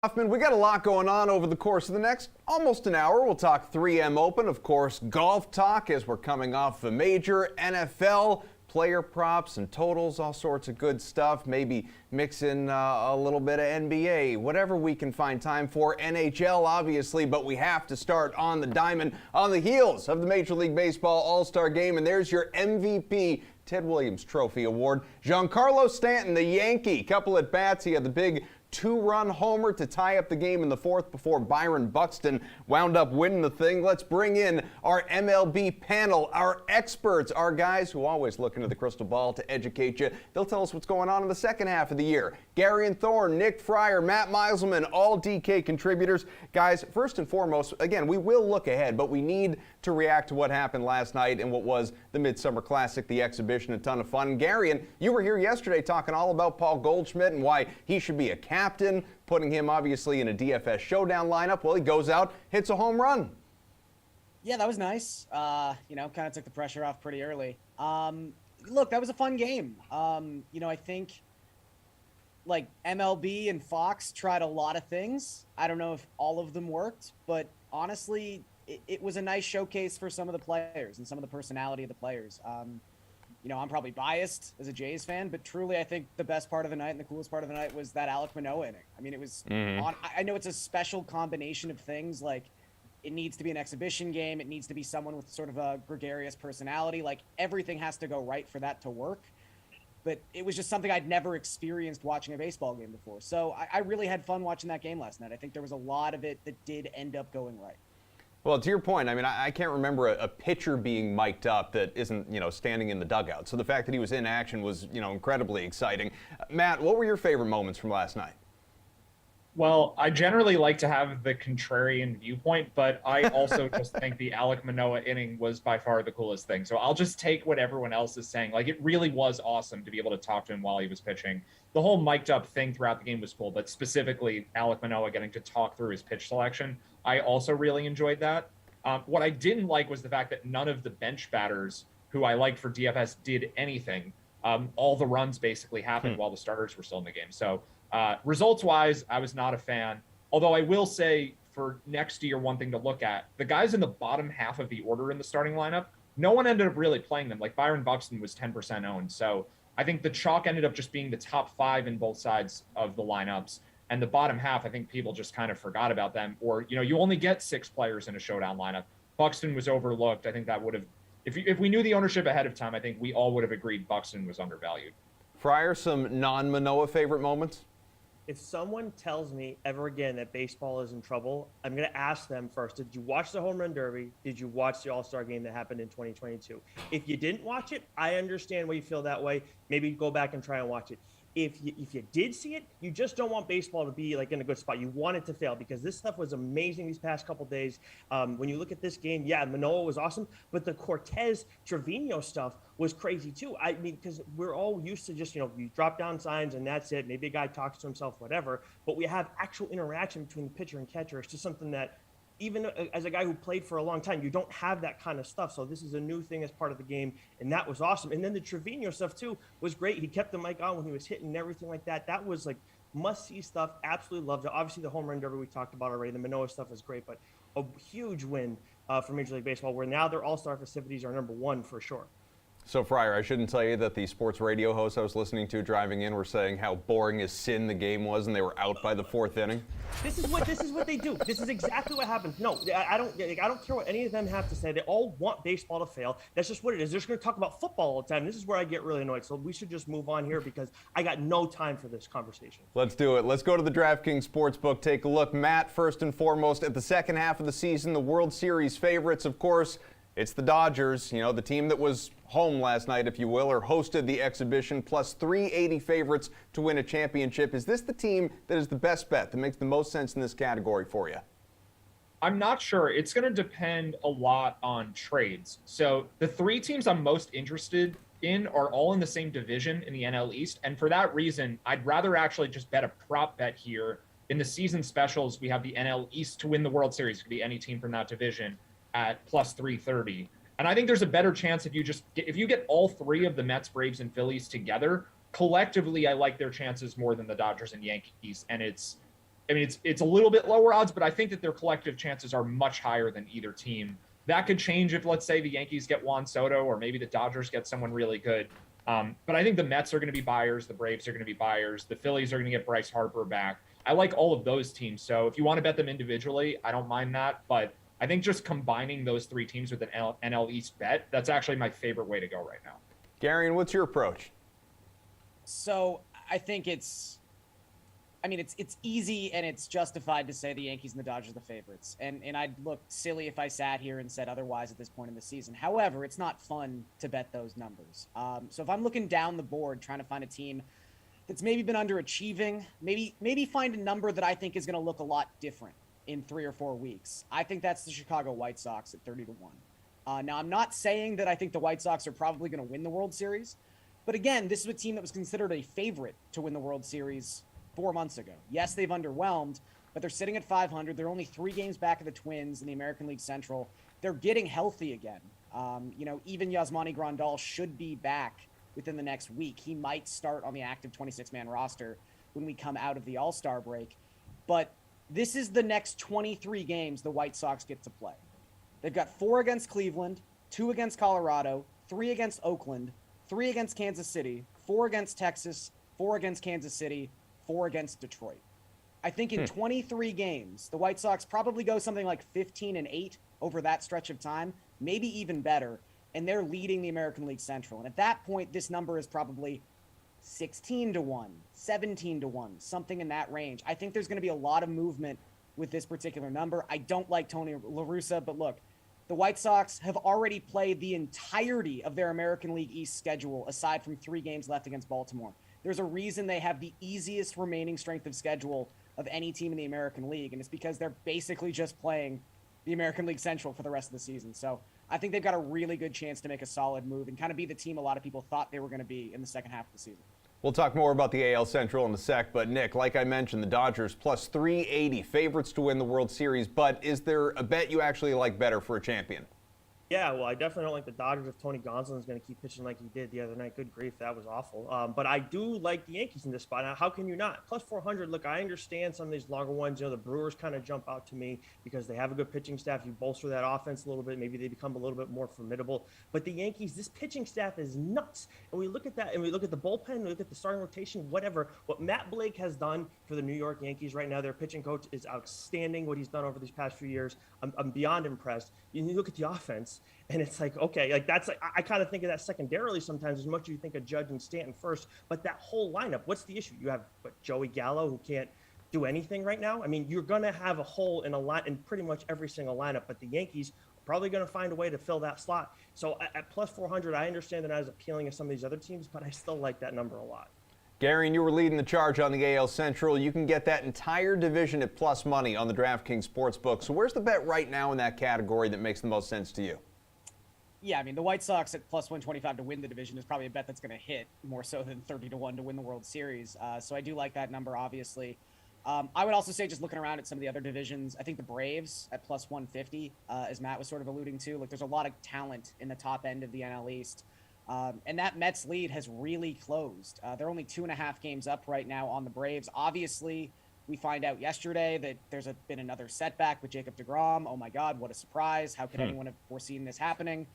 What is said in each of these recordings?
Hoffman, we got a lot going on over the course of the next almost an hour. We'll talk 3M Open, of course, golf talk as we're coming off a major, NFL, player props and totals, all sorts of good stuff. Maybe mix in a little bit of NBA, whatever we can find time for. NHL, obviously, but we have to start on the diamond on the heels of the Major League Baseball All-Star Game. And there's your MVP Ted Williams Trophy Award. Giancarlo Stanton, the Yankee, couple at bats. He had the big two-run homer to tie up the game in the fourth before Byron Buxton wound up winning the thing. Let's bring in our MLB panel, our experts, our guys who always look into the crystal ball to educate you. They'll tell us what's going on in the second half of the year. Gary and Thorne, Nick Fryer, Matt Meiselman, all DK contributors. Guys, first and foremost, again, we will look ahead, but we need to react to what happened last night in what was the Midsummer Classic, the exhibition, a ton of fun. Gary, and you were here yesterday talking all about Paul Goldschmidt and why he should be a captain, putting him obviously in a DFS showdown lineup. Well, he goes out, hits a home run. Yeah, that was nice. Kind of took the pressure off pretty early. Look, that was a fun game. I think like MLB and Fox tried a lot of things. I don't know if all of them worked, but honestly, it was a nice showcase for some of the players and some of the personality of the players. I'm probably biased as a Jays fan, but truly I think the best part of the night and the coolest part of the night was that Alek Manoah inning. I mean, it was I know it's a special combination of things. Like, it needs to be an exhibition game. It needs to be someone with sort of a gregarious personality. Like, everything has to go right for that to work. But it was just something I'd never experienced watching a baseball game before. So I really had fun watching that game last night. I think there was a lot of it that did end up going right. Well, to your point, I mean, I can't remember a pitcher being mic'd up that isn't, standing in the dugout. So the fact that he was in action was, incredibly exciting. Matt, what were your favorite moments from last night? Well, I generally like to have the contrarian viewpoint, but I also just think the Alek Manoah inning was by far the coolest thing. So I'll just take what everyone else is saying. Like, it really was awesome to be able to talk to him while he was pitching. The whole mic'd up thing throughout the game was cool, but specifically Alek Manoah getting to talk through his pitch selection, I also really enjoyed that. What I didn't like was the fact that none of the bench batters who I liked for DFS did anything. All the runs basically happened while the starters were still in the game. So results-wise, I was not a fan. Although I will say for next year, one thing to look at, the guys in the bottom half of the order in the starting lineup, no one ended up really playing them. Like, Byron Buxton was 10% owned. So I think the chalk ended up just being the top five in both sides of the lineups. And the bottom half, I think people just kind of forgot about them. Or, you only get 6 players in a showdown lineup. Buxton was overlooked. I think that would have, if we knew the ownership ahead of time, I think we all would have agreed Buxton was undervalued. Fryer, some non-Manoah favorite moments? If someone tells me ever again that baseball is in trouble, I'm going to ask them first, did you watch the Home Run Derby? Did you watch the All-Star Game that happened in 2022? If you didn't watch it, I understand why you feel that way. Maybe go back and try and watch it. If you did see it, you just don't want baseball to be like in a good spot. You want it to fail because this stuff was amazing these past couple days. When you look at this game, yeah, Manoah was awesome, but the Cortez Trevino stuff was crazy too. I mean, because we're all used to just, you drop down signs and that's it. Maybe a guy talks to himself, whatever, but we have actual interaction between the pitcher and catcher. It's just something that, even as a guy who played for a long time, you don't have that kind of stuff. So this is a new thing as part of the game, and that was awesome. And then the Trevino stuff, too, was great. He kept the mic on when he was hitting and everything like that. That was, like, must-see stuff. Absolutely loved it. Obviously, the home run derby we talked about already. The Manoah stuff was great, but a huge win for Major League Baseball, where now their all-star festivities are number one for sure. So, Fryer, I shouldn't tell you that the sports radio hosts I was listening to driving in were saying how boring as sin the game was and they were out by the fourth inning. This is what they do. This is exactly what happens. No, I don't care what any of them have to say. They all want baseball to fail. That's just what it is. They're just going to talk about football all the time. This is where I get really annoyed. So we should just move on here because I got no time for this conversation. Let's do it. Let's go to the DraftKings Sportsbook. Take a look. Matt, first and foremost, at the second half of the season, the World Series favorites, of course, it's the Dodgers, the team that was home last night, if you will, or hosted the exhibition, plus 380 favorites to win a championship. Is this the team that is the best bet, that makes the most sense in this category for you? I'm not sure. It's going to depend a lot on trades. So the 3 teams I'm most interested in are all in the same division in the NL East. And for that reason, I'd rather actually just bet a prop bet here. In the season specials, we have the NL East to win the World Series. It could be any team from that division at plus 330. And I think there's a better chance if you get all 3 of the Mets, Braves, and Phillies together, collectively, I like their chances more than the Dodgers and Yankees. And it's I mean, it's a little bit lower odds, but I think that their collective chances are much higher than either team. That could change if, let's say, the Yankees get Juan Soto, or maybe the Dodgers get someone really good. But I think the Mets are going to be buyers. The Braves are going to be buyers. The Phillies are going to get Bryce Harper back. I like all of those teams. So if you want to bet them individually, I don't mind that. But I think just combining those three teams with an NL East bet, that's actually my favorite way to go right now. Gary, what's your approach? So I think it's easy and it's justified to say the Yankees and the Dodgers are the favorites. And I'd look silly if I sat here and said otherwise at this point in the season. However, it's not fun to bet those numbers. So if I'm looking down the board trying to find a team that's maybe been underachieving, maybe find a number that I think is going to look a lot different in 3 or 4 weeks, I think that's the Chicago White Sox at 30-1. Now, I'm not saying that I think the White Sox are probably going to win the World Series. But again, this is a team that was considered a favorite to win the World Series 4 months ago. Yes, they've underwhelmed, but they're sitting at 500. They're only 3 games back of the Twins in the American League Central. They're getting healthy again. Even Yasmani Grandal should be back within the next week. He might start on the active 26-man roster when we come out of the All-Star break. But this is the next 23 games the White Sox get to play. They've got 4 against Cleveland, 2 against Colorado, 3 against Oakland, 3 against Kansas City, 4 against Texas, 4 against Kansas City, 4 against Detroit. I think in 23 games, the White Sox probably go something like 15-8 over that stretch of time, maybe even better, and they're leading the American League Central. And at that point, this number is probably 16-1, 17-1, something in that range. I think there's going to be a lot of movement with this particular number. I don't like Tony La Russa, but look, the White Sox have already played the entirety of their American League East schedule, aside from 3 games left against Baltimore. There's a reason they have the easiest remaining strength of schedule of any team in the American League, and it's because they're basically just playing the American League Central for the rest of the season. So I think they've got a really good chance to make a solid move and kind of be the team a lot of people thought they were going to be in the second half of the season. We'll talk more about the AL Central in a sec, but Nick, like I mentioned, the Dodgers plus 380, favorites to win the World Series, but is there a bet you actually like better for a champion? Yeah, well, I definitely don't like the Dodgers if Tony Gonsolin's going to keep pitching like he did the other night. Good grief, that was awful. But I do like the Yankees in this spot. Now, how can you not? Plus 400, look, I understand some of these longer ones. The Brewers kind of jump out to me because they have a good pitching staff. You bolster that offense a little bit. Maybe they become a little bit more formidable. But the Yankees, this pitching staff is nuts. And we look at that, and we look at the bullpen, we look at the starting rotation, whatever. What Matt Blake has done for the New York Yankees right now, their pitching coach is outstanding, what he's done over these past few years. I'm beyond impressed. You look at the offense, and it's like, okay, like that's like, I kind of think of that secondarily sometimes as much as you think of Judge and Stanton first. But that whole lineup, what's the issue? You have Joey Gallo, who can't do anything right now. I mean, you're going to have a hole in in pretty much every single lineup, but the Yankees are probably going to find a way to fill that slot. So at plus 400, I understand they're not as appealing as some of these other teams, but I still like that number a lot. Gary, and you were leading the charge on the AL Central. You can get that entire division at plus money on the DraftKings Sportsbook. So where's the bet right now in that category that makes the most sense to you? Yeah, I mean, the White Sox at plus 125 to win the division is probably a bet that's going to hit more so than 30-1 to win the World Series. So I do like that number, obviously. I would also say, just looking around at some of the other divisions, I think the Braves at plus 150, as Matt was sort of alluding to, like there's a lot of talent in the top end of the NL East. And that Mets lead has really closed. They're only 2.5 games up right now on the Braves. Obviously, we find out yesterday that there's been another setback with Jacob Degrom. Oh my God, what a surprise. How could anyone have foreseen this happening?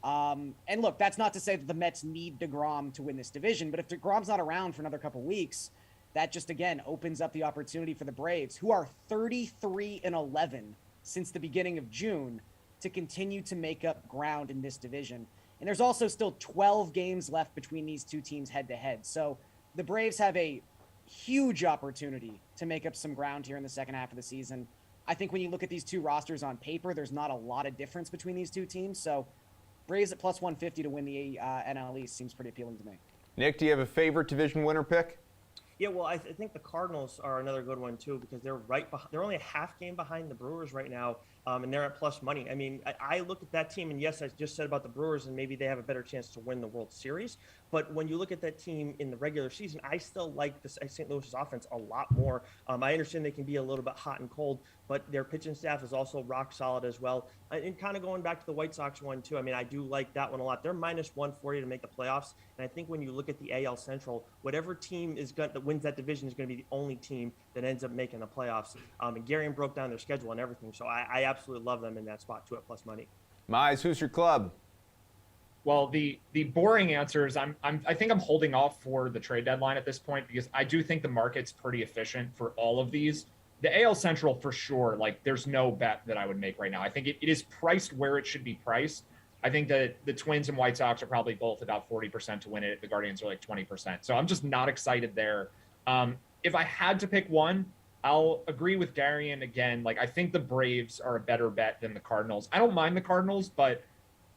And look, that's not to say that the Mets need Degrom to win this division, but if Degrom's not around for another couple weeks, that just, again, opens up the opportunity for the Braves, who are 33-11 since the beginning of June, to continue to make up ground in this division. And there's also still 12 games left between these two teams head-to-head. So the Braves have a huge opportunity to make up some ground here in the second half of the season. I think when you look at these two rosters on paper, there's not a lot of difference between these two teams. So Braves at plus 150 to win the NL East seems pretty appealing to me. Nick, do you have a favorite division winner pick? Yeah, well, I think the Cardinals are another good one too because they're right behind. They're only a half game behind the Brewers right now, and they're at plus money. I mean, I look at that team, and yes, I just said about the Brewers, and maybe they have a better chance to win the World Series. But when you look at that team in the regular season, I still like this St. Louis's offense a lot more. I understand they can be a little bit hot and cold, but their pitching staff is also rock solid as well. And kind of going back to the White Sox one too, I mean, I do like that one a lot. They're minus 140 to make the playoffs, and I think when you look at the AL Central, whatever team that wins that division is going to be the only team that ends up making the playoffs. And Garion broke down their schedule and everything, so I absolutely love them in that spot too at plus money. Mize, who's your club? Well, the boring answer is I think I'm holding off for the trade deadline at this point, because I do think the market's pretty efficient for all of these. The AL Central, for sure, like, there's no bet that I would make right now. I think it is priced where it should be priced. I think that the Twins and White Sox are probably both about 40% to win it. The Guardians are like 20%. So I'm just not excited there. If I had to pick one, I'll agree with Garion again. Like, I think the Braves are a better bet than the Cardinals. I don't mind the Cardinals, but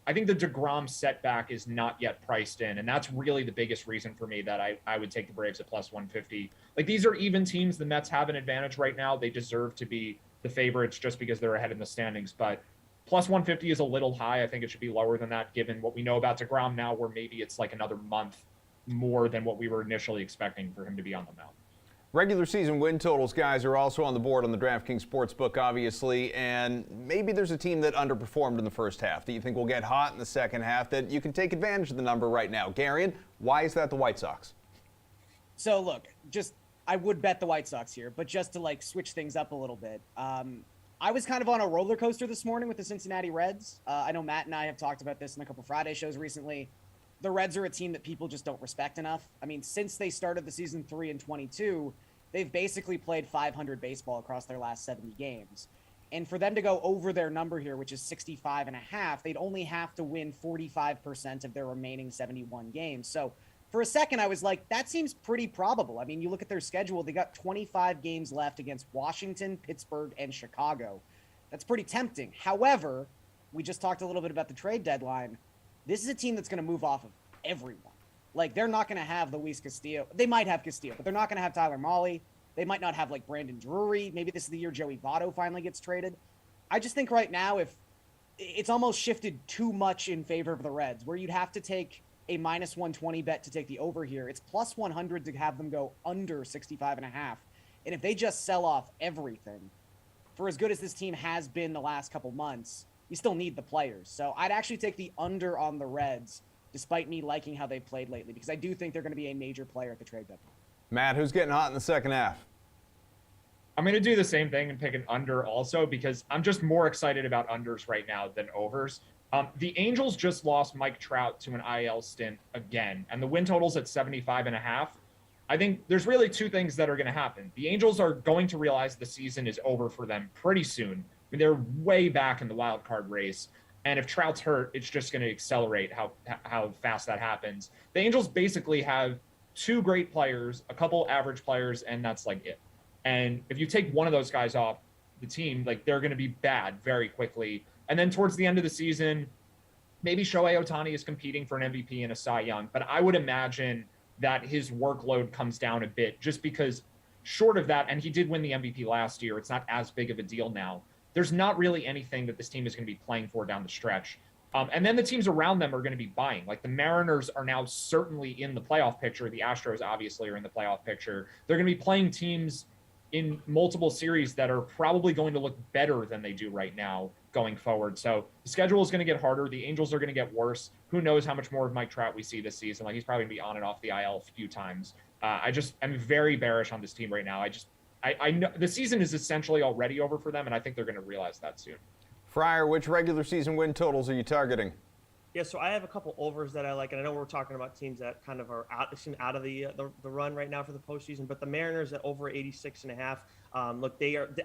I think the Degrom setback is not yet priced in, and that's really the biggest reason for me that I would take the Braves at plus 150. Like, these are even teams. The Mets have an advantage right now. They deserve to be the favorites just because they're ahead in the standings, but plus 150 is a little high. I think it should be lower than that, given what we know about Degrom now, where maybe it's like another month more than what we were initially expecting for him to be on the mound. Regular season win totals, guys, are also on the board on the DraftKings Sportsbook, obviously, and maybe there's a team that underperformed in the first half that you think will get hot in the second half that you can take advantage of the number right now. Garion, why is that the White Sox? So look, I would bet the White Sox here, but just to like switch things up a little bit. I was kind of on a roller coaster this morning with the Cincinnati Reds. I know Matt and I have talked about this in a couple Friday shows recently. The Reds are a team that people just don't respect enough. I mean, since they started the season 3-22, they've basically played 500 baseball across their last 70 games. And for them to go over their number here, which is 65.5, they'd only have to win 45% of their remaining 71 games. So for a second, I was like, that seems pretty probable. I mean, you look at their schedule, they got 25 games left against Washington, Pittsburgh, and Chicago. That's pretty tempting. However, we just talked a little bit about the trade deadline. This is a team that's going to move off of everyone. Like, they're not going to have Luis Castillo. They might have Castillo, but they're not going to have Tyler Mahle. They might not have, like, Brandon Drury. Maybe this is the year Joey Votto finally gets traded. I just think right now, if it's almost shifted too much in favor of the Reds, where you'd have to take a minus 120 bet to take the over here. It's plus 100 to have them go under 65.5. And if they just sell off everything, for as good as this team has been the last couple months, you still need the players. So I'd actually take the under on the Reds, despite me liking how they've played lately, because I do think they're going to be a major player at the trade deadline. Matt, who's getting hot in the second half? I'm going to do the same thing and pick an under also, because I'm just more excited about unders right now than overs. The Angels just lost Mike Trout to an IL stint again, and the win total's at 75.5. I think there's really two things that are going to happen. The Angels are going to realize the season is over for them pretty soon. I mean, they're way back in the wild card race. And if Trout's hurt, it's just going to accelerate how fast that happens. The Angels basically have two great players, a couple average players, and that's like it. And if you take one of those guys off the team, like, they're going to be bad very quickly. And then towards the end of the season, maybe Shohei Ohtani is competing for an MVP and a Cy Young, but I would imagine that his workload comes down a bit, just because short of that, and he did win the MVP last year, it's not as big of a deal now. There's not really anything that this team is going to be playing for down the stretch. And then the teams around them are going to be buying. Like, the Mariners are now certainly in the playoff picture. The Astros obviously are in the playoff picture. They're going to be playing teams in multiple series that are probably going to look better than they do right now going forward. So the schedule is going to get harder. The Angels are going to get worse. Who knows how much more of Mike Trout we see this season? Like, he's probably going to be on and off the IL a few times. I'm very bearish on this team right now. I know the season is essentially already over for them, and I think they're going to realize that soon. Fryer, which regular season win totals are you targeting? Yeah, so I have a couple overs that I like, and I know we're talking about teams that kind of are out of the run right now for the postseason, but the Mariners at over 86.5. Look,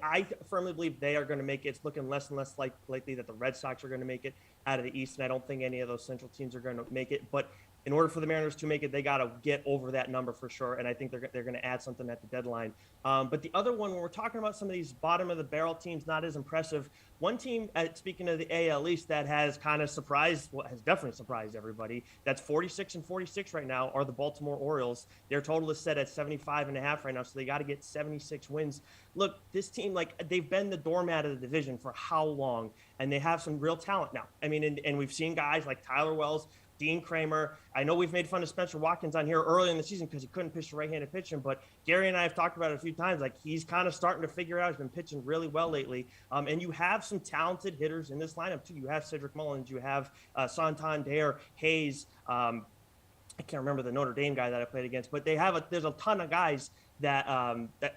I firmly believe they are going to make it. It's looking less and less likely that the Red Sox are going to make it out of the East, and I don't think any of those Central teams are going to make it. But in order for the Mariners to make it, they got to get over that number for sure. And I think they're going to add something at the deadline. But the other one, when we're talking about some of these bottom of the barrel teams, not as impressive. One team, speaking of the AL East, that has kind of has definitely surprised everybody. That's 46-46 right now are the Baltimore Orioles. Their total is set at 75.5 right now, so they got to get 76 wins. Look, this team, like, they've been the doormat of the division for how long? And they have some real talent now. I mean, and we've seen guys like Tyler Wells, Dean Kramer. I know we've made fun of Spencer Watkins on here early in the season because he couldn't pitch the right-handed pitching, but Gary and I have talked about it a few times. Like, he's kind of starting to figure it out. He's been pitching really well lately. And you have some talented hitters in this lineup, too. You have Cedric Mullins. You have Santander, Hayes. I can't remember the Notre Dame guy that I played against, but there's a ton of guys that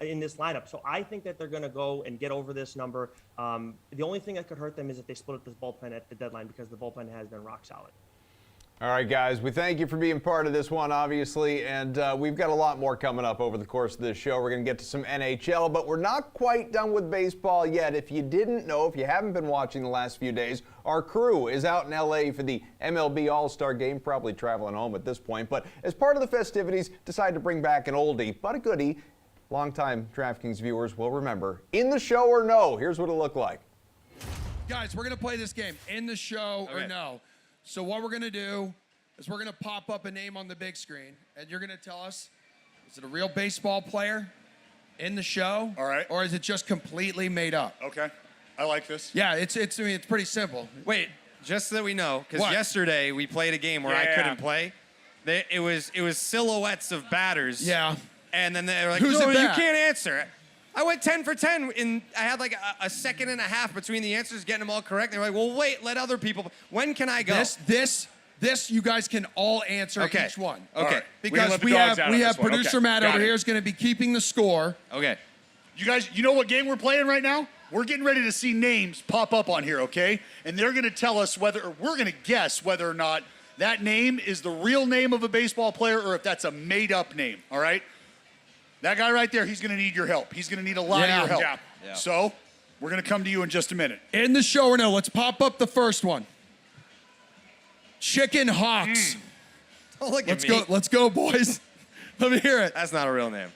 in this lineup. So I think that they're going to go and get over this number. The only thing that could hurt them is if they split up this bullpen at the deadline, because the bullpen has been rock solid. All right, guys, we thank you for being part of this one, obviously, and we've got a lot more coming up over the course of this show. We're going to get to some NHL, but we're not quite done with baseball yet. If you didn't know, if you haven't been watching the last few days, our crew is out in L.A. for the MLB All-Star Game, probably traveling home at this point, but as part of the festivities, decided to bring back an oldie, but a goodie. Longtime DraftKings viewers will remember. In the show or no? Here's what it looked like. Guys, we're going to play this game. In the show or no? So what we're going to do is we're going to pop up a name on the big screen, and you're going to tell us, is it a real baseball player in the show? All right. Or is it just completely made up? Okay. I like this. Yeah, it's pretty simple. Wait, just so that we know, because What? yesterday we played a game where I couldn't play. It was silhouettes of batters. Yeah. And then they were like, Who's no, it you bat? can't answer. I went 10 for 10, and I had like a second and a half between the answers, getting them all correct. They were like, well, wait, let other people. When can I go? This, you guys can all answer Okay. each one. Okay. Right. Because we have producer Matt Got over it. here is going to be keeping the score. Okay. You guys, you know what game we're playing right now? We're getting ready to see names pop up on here, okay? And they're going to tell us we're going to guess whether or not that name is the real name of a baseball player or if that's a made-up name, all right? That guy right there, he's going to need your help. He's going to need a lot of your help. Yeah. So we're going to come to you in just a minute. In the show or no? Let's pop up the first one. Chicken Hawks. Don't look at me. Let's go, boys. Let me hear it. That's not a real name.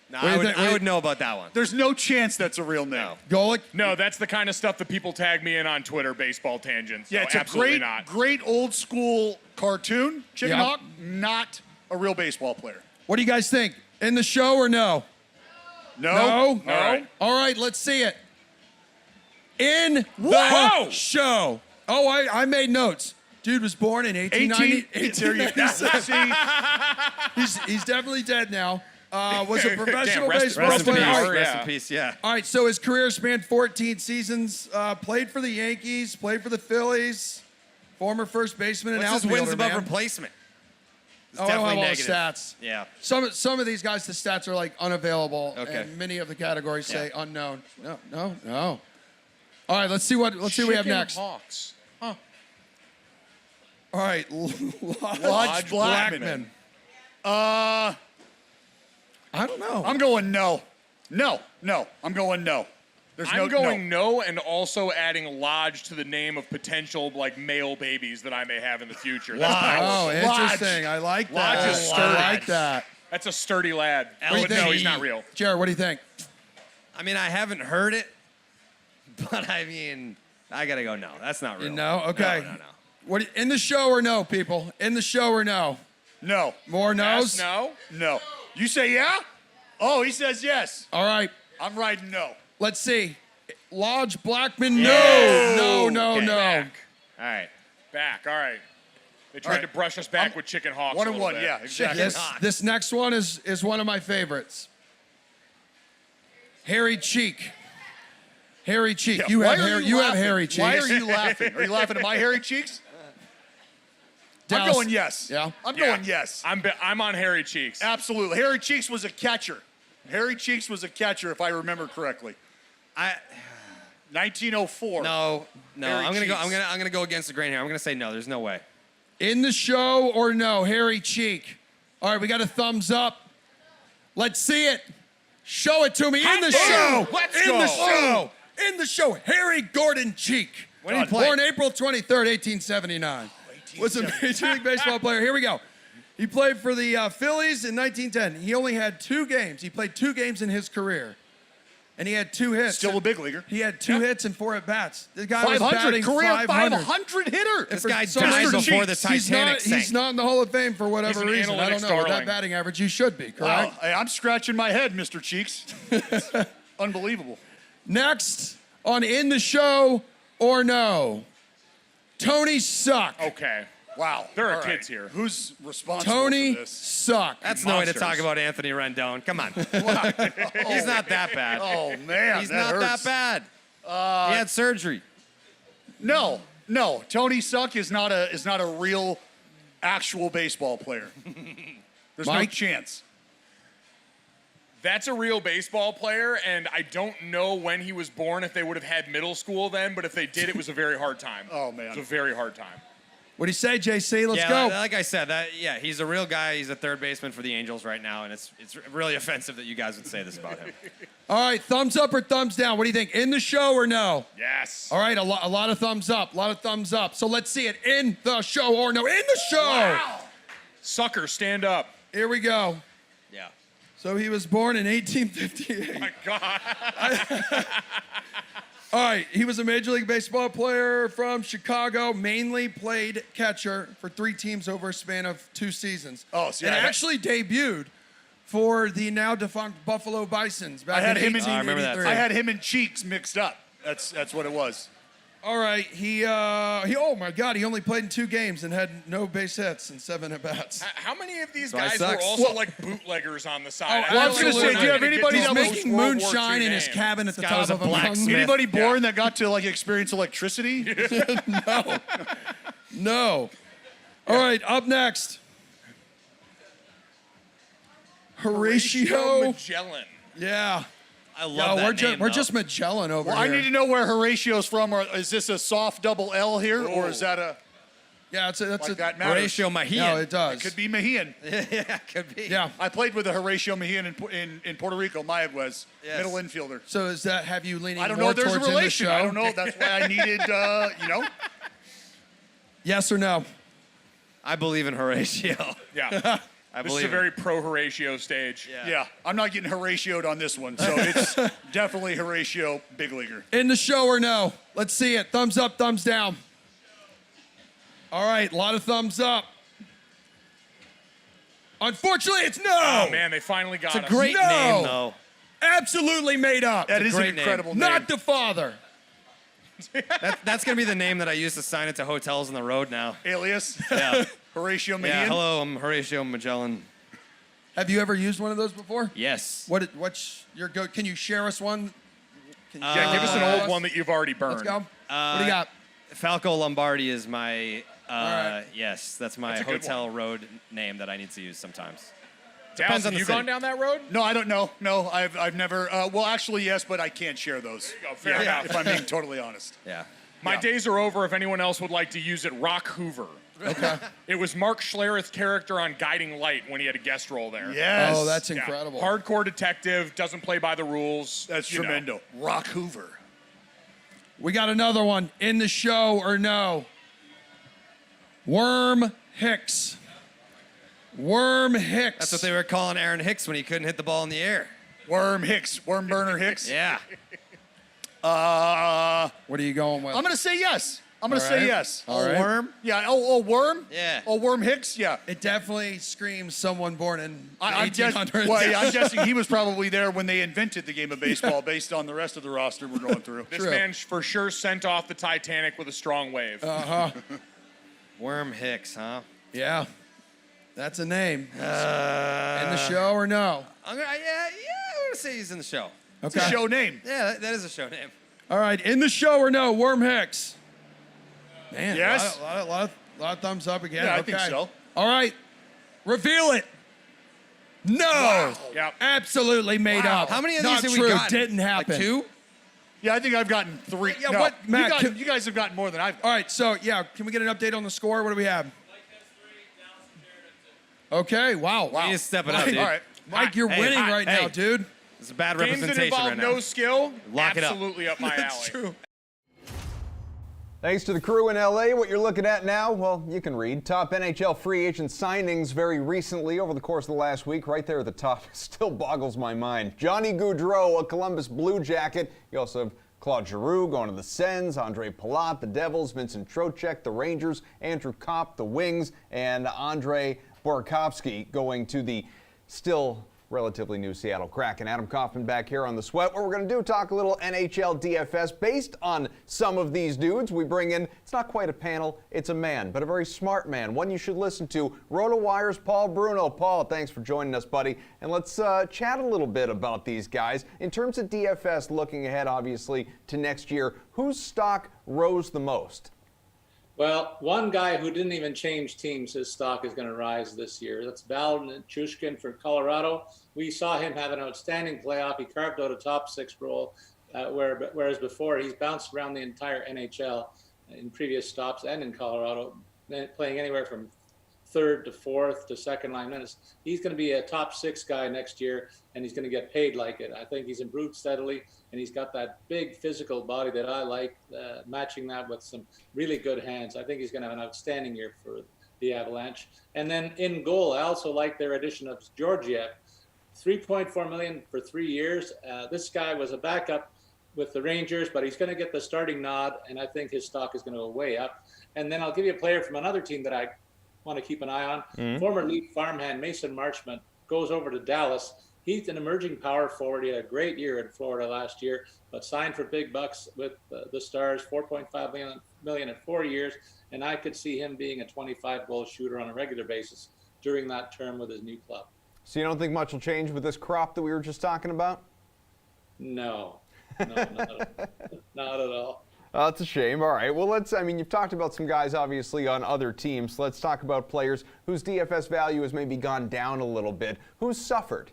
No, What do you think? I would know about that one. There's no chance that's a real name. No. Golick. No, that's the kind of stuff that people tag me in on Twitter, baseball tangents. Yeah, So it's absolutely a not. great old school cartoon. Chicken Yep. Hawk, not a real baseball player. What do you guys think? In the show or no? No? No? All right. All right, let's see it. In the Whoa! show. Oh, I made notes. Dude was born in 1890. There you go. See? He's definitely dead now. Was a professional rest baseball in player. peace. All right. Rest Yeah. in peace, yeah. All right, so his career spanned 14 seasons. Played for the Yankees, played for the Phillies. Former first baseman and What's his outfielder, wins above man. replacement? It's Oh, I don't definitely have all negative. the stats. Yeah. Some of these guys, the stats are like unavailable, Okay. and many of the categories say Yeah. unknown. No. All right, let's see what we have next. Hawks. Huh. All right, Lodge Blackman. I don't know. I'm going no. No. I'm going no. There's I'm going no, and also adding Lodge to the name of potential like male babies that I may have in the future. Oh, Lodge. interesting. I like that. Lodge is sturdy. I like that. That's a sturdy lad. What do you But think? no, he's not real. Jared, what do you think? I mean, I haven't heard it, but I mean, I gotta go no. That's not real. No? Okay. No. What in the show or no, people? In the show or no? No. More no's? Yes, no. No. You say yeah? Oh, he says yes. All right. I'm riding no. Let's see. Lodge Blackman, no. Okay. Back. All right. Back. All right. They tried to brush us back with Chicken Hawks. 1 a and little 1, bit. yeah, exactly. This next one is one of my favorites. Hairy Cheek. Hairy Cheek. Yeah, You why have are hair. you You have laughing? hairy cheeks. Why are you laughing? Are you laughing at my hairy cheeks? I'm Dallas- going yes. Yeah. I'm Yeah. going yes. I'm on Hairy Cheeks. Absolutely. Hairy Cheeks was a catcher. Hairy Cheeks was a catcher, if I remember correctly. 1904. No. Hairy I'm gonna go. cheeks. I'm gonna go against the grain here. I'm gonna say no. There's no way. In the show or no? Hairy Cheek. All right, we got a thumbs up. Let's see it. Show it to me. In the show. Let's in go. the show. In the show. Harry Gordon Cheek. When did he play? Born April 23rd, 1879. was a Major League Baseball player. Here we go. He played for the Phillies in 1910. He only had 2 games. He played 2 games in his career. And he had 2 hits. Still a big leaguer. He had 2 hits and 4 at-bats. The guy was 500, batting career 500. 500 hitter. This guy some died reason, before the Titanic sank. He's not in the Hall of Fame for whatever He's an reason. I don't analytics know. With that darling. batting average, you should be, Wow, correct? I'm scratching my head, Mr. Cheeks. Unbelievable. Next on In the Show or No, Tony Suck. Okay. Wow. There are All kids here. Who's responsible Tony for this? Suck. That's no way to Monsters. talk about Anthony Rendon. Come on. He's not that bad. Oh, man. He's that not hurts. that bad. He had surgery. No. Tony Suck is not a real, actual baseball player. There's no Mike? chance. That's a real baseball player, and I don't know when he was born, if they would have had middle school then, but if they did, it was a very hard time. Oh, man. It was a very hard time. What do you say, JC? Let's yeah, go. like I said, he's a real guy. He's a third baseman for the Angels right now, and it's really offensive that you guys would say this about him. All right, thumbs up or thumbs down? What do you think? In the show or no? Yes. All right, a lot of thumbs up. A lot of thumbs up. So let's see it. In the show or no? In the show. Wow. Sucker, stand up. Here we go. Yeah. So he was born in 1858. My God. All right, he was a Major League Baseball player from Chicago, mainly played catcher for 3 teams over a span of 2 seasons. Oh, see, and I had- actually debuted for the now defunct Buffalo Bisons back I had in him in- 1883. I remember that. I had him and Cheeks mixed up. That's what it was. All right, he oh my God, he only played in 2 games and had no base hits and 7 at-bats. How many of these So I guys were sucks. also Well- like bootleggers on the side? Oh, I was gonna say, absolutely. do you have anybody He's that was making World War moonshine II in his name. cabin at the guy top was a of a blacksmith. mountain. Anybody born Yeah. that got to like experience electricity? No. All right, up next. Horatio. Magellan. Yeah. I love No, that name, we're though. just Magellan over Well, here. I need to know where Horatio's from. Or is this a soft double L here, or is that a Yeah, that's like a. that matters? Horatio Magellan. No, it does. It could be Mejian. Yeah, could be. Yeah. I played with a Horatio Mejian in Puerto Rico, Mayaguez, Yes. middle infielder. So is that have you leaning I don't more know if there's a towards in the relation. show? I don't know. That's why I needed, Yes or no? I believe in Horatio. Yeah. I This is believe a very pro Horatio stage. Yeah, I'm not getting Horatio'd on this one, so it's definitely Horatio, big leaguer. In the show or no? Let's see it. Thumbs up, thumbs down. All right, a lot of thumbs up. Unfortunately, it's no. Oh man, they finally got It's a us. great No. name, though. Absolutely made up. That is an great name. incredible name. Not the father. That's going to be the name that I use to sign it to hotels on the road now. Alias, Yeah. Horatio Mejian. Yeah, hello, I'm Horatio Magellan. Have you ever used one of those before? Yes. What's your go? Can you share us one? Can you Yeah, give us an share old one that you've already burned. Let's go. What do you got? Falco Lombardi is my, right. yes, that's my That's a good hotel road name that I need to use sometimes. Dallas, on have the you city. gone down that road? No, I don't know. No, I've never. Well, actually, yes, but I can't share those. Oh, fair enough. If I'm being totally honest. Yeah. My days are over. If anyone else would like to use it, Rock Hoover. Okay. It was Mark Schlereth's character on Guiding Light when he had a guest role there. Yes. Oh, that's Yeah. incredible. Hardcore detective, doesn't play by the rules. That's you know. tremendo. Rock Hoover. We got another one. In the show or no? Worm Hicks. Worm Hicks. That's what they were calling Aaron Hicks when he couldn't hit the ball in the air. Worm Hicks. Worm Burner Hicks. Yeah. What are you going with? I'm gonna say yes. I'm gonna All say right. yes. All right. Worm? Yeah. Oh, Worm. Yeah. Oh, Worm Hicks. Yeah. It definitely screams someone born in the I'm 1800s. I'm guessing he was probably there when they invented the game of baseball, based on the rest of the roster we're going through. This True. man for sure sent off the Titanic with a strong wave. Worm Hicks, huh? Yeah. That's a name. In the show or no? I'm gonna say he's in the show. It's a show name. Yeah, that is a show name. All right. In the show or no? Worm Hicks. Man. Yes. A lot of thumbs up again. Yeah, I okay. think so. All right. Reveal it. No. Yep. Absolutely made up. How many of Not these have true. we got? Didn't happen. Like 2? Yeah, I think I've gotten 3. Yeah, No, what, Matt, you guys have gotten more than I've. All right. So, yeah. Can we get an update on the score? What do we have? Okay. Wow. We need to step it up, dude. All right. Mike, you're Hey, winning hey, right hey. now, dude. It's a bad Games that representation involve right now. no skill, Lock it up. absolutely up my alley. True. Thanks to the crew in LA. What you're looking at now, well, you can read. Top NHL free agent signings very recently over the course of the last week. Right there at the top still boggles my mind. Johnny Gaudreau, a Columbus Blue Jacket. You also have Claude Giroux going to the Sens, Andre Palat, the Devils, Vincent Trocheck, the Rangers, Andrew Kopp, the Wings, and Andre Burakovsky going to the still relatively new Seattle Kraken. Adam Kaufman back here on The Sweat. What we're going to do, talk a little NHL DFS based on some of these dudes. We bring in, it's not quite a panel, it's a man, but a very smart man, one you should listen to. RotoWire's Paul Bruno. Paul, thanks for joining us, buddy. And let's chat a little bit about these guys. In terms of DFS, looking ahead, obviously, to next year, whose stock rose the most? Well, one guy who didn't even change teams, his stock is going to rise this year. That's Val Nichushkin for Colorado. We saw him have an outstanding playoff. He carved out a top 6 role, whereas before he's bounced around the entire NHL in previous stops and in Colorado, playing anywhere from third to fourth to second line minutes. He's going to be a top 6 guy next year, and he's going to get paid like it. I think he's improved steadily, and he's got that big physical body that I like, matching that with some really good hands. I think he's going to have an outstanding year for the Avalanche. And then in goal, I also like their addition of Georgiev, $3.4 million for 3 years. This guy was a backup with the Rangers, but he's going to get the starting nod, and I think his stock is going to go way up. And then I'll give you a player from another team that I want to keep an eye on. Former Leaf farmhand Mason Marchment goes over to Dallas. He's an emerging power forward. He had a great year in Florida last year, but signed for big bucks with the Stars, $4.5 million in 4 years, and I could see him being a 25-goal shooter on a regular basis during that term with his new club. So you don't think much will change with this crop that we were just talking about? No, not at all. That's a shame. All right. Well, you've talked about some guys, obviously, on other teams. Let's talk about players whose DFS value has maybe gone down a little bit. Who's suffered?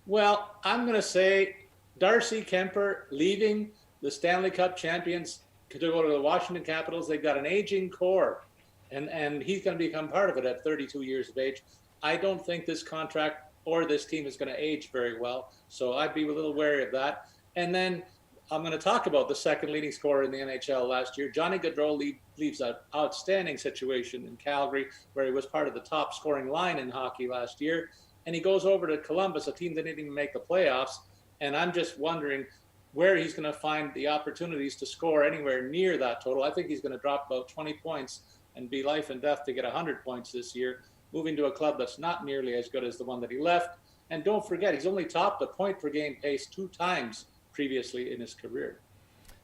Well, I'm going to say Darcy Kemper leaving the Stanley Cup champions to go to the Washington Capitals. They've got an aging core, and he's going to become part of it at 32 years of age. I don't think this contract or this team is going to age very well, so I'd be a little wary of that. And then I'm going to talk about the second leading scorer in the NHL last year. Johnny Gaudreau leaves an outstanding situation in Calgary, where he was part of the top scoring line in hockey last year. And he goes over to Columbus, a team that didn't even make the playoffs. And I'm just wondering where he's going to find the opportunities to score anywhere near that total. I think he's going to drop about 20 points and be life and death to get 100 points this year, moving to a club that's not nearly as good as the one that he left. And don't forget, he's only topped the point per game pace 2 times previously in his career.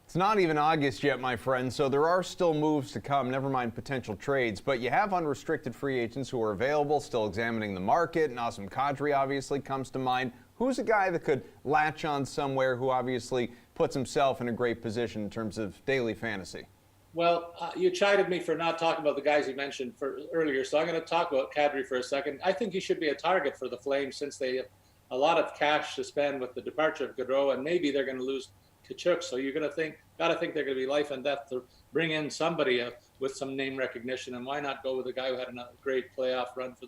It's not even August yet, my friend, so there are still moves to come, never mind potential trades. But you have unrestricted free agents who are available, still examining the market. Nazem Kadri obviously comes to mind. Who's a guy that could latch on somewhere who obviously puts himself in a great position in terms of daily fantasy? Well, you chided me for not talking about the guys you mentioned earlier, so I'm going to talk about Kadri for a second. I think he should be a target for the Flames since they have a lot of cash to spend with the departure of Gaudreau, and maybe they're going to lose Tkachuk. So you're going to think they're going to be life and death to bring in somebody with some name recognition. And why not go with a guy who had a great playoff run for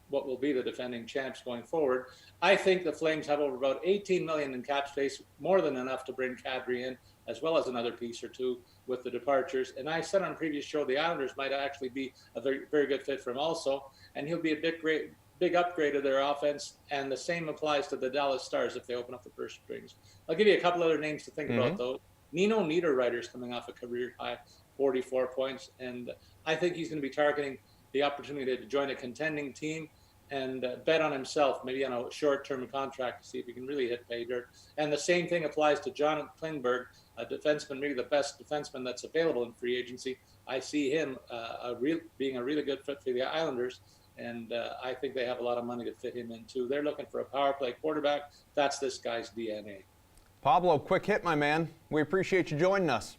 what will be the defending champs going forward? I think the Flames have over about $18 million in cap space, more than enough to bring Kadri in, as well as another piece or two with the departures. And I said on a previous show, the Islanders might actually be a very, very good fit for him also, and he'll be a big upgrade of their offense, and the same applies to the Dallas Stars if they open up the first strings. I'll give you a couple other names to think about, though. Nino Meter is coming off a career high, 44 points, and I think he's going to be targeting the opportunity to join a contending team and bet on himself, maybe on a short-term contract to see if he can really hit pay dirt. And the same thing applies to John Klingberg, a defenseman, maybe the best defenseman that's available in free agency. I see him being a really good fit for the Islanders. And I think they have a lot of money to fit him in, too. They're looking for a power play quarterback. That's this guy's DNA. Pablo, quick hit, my man. We appreciate you joining us.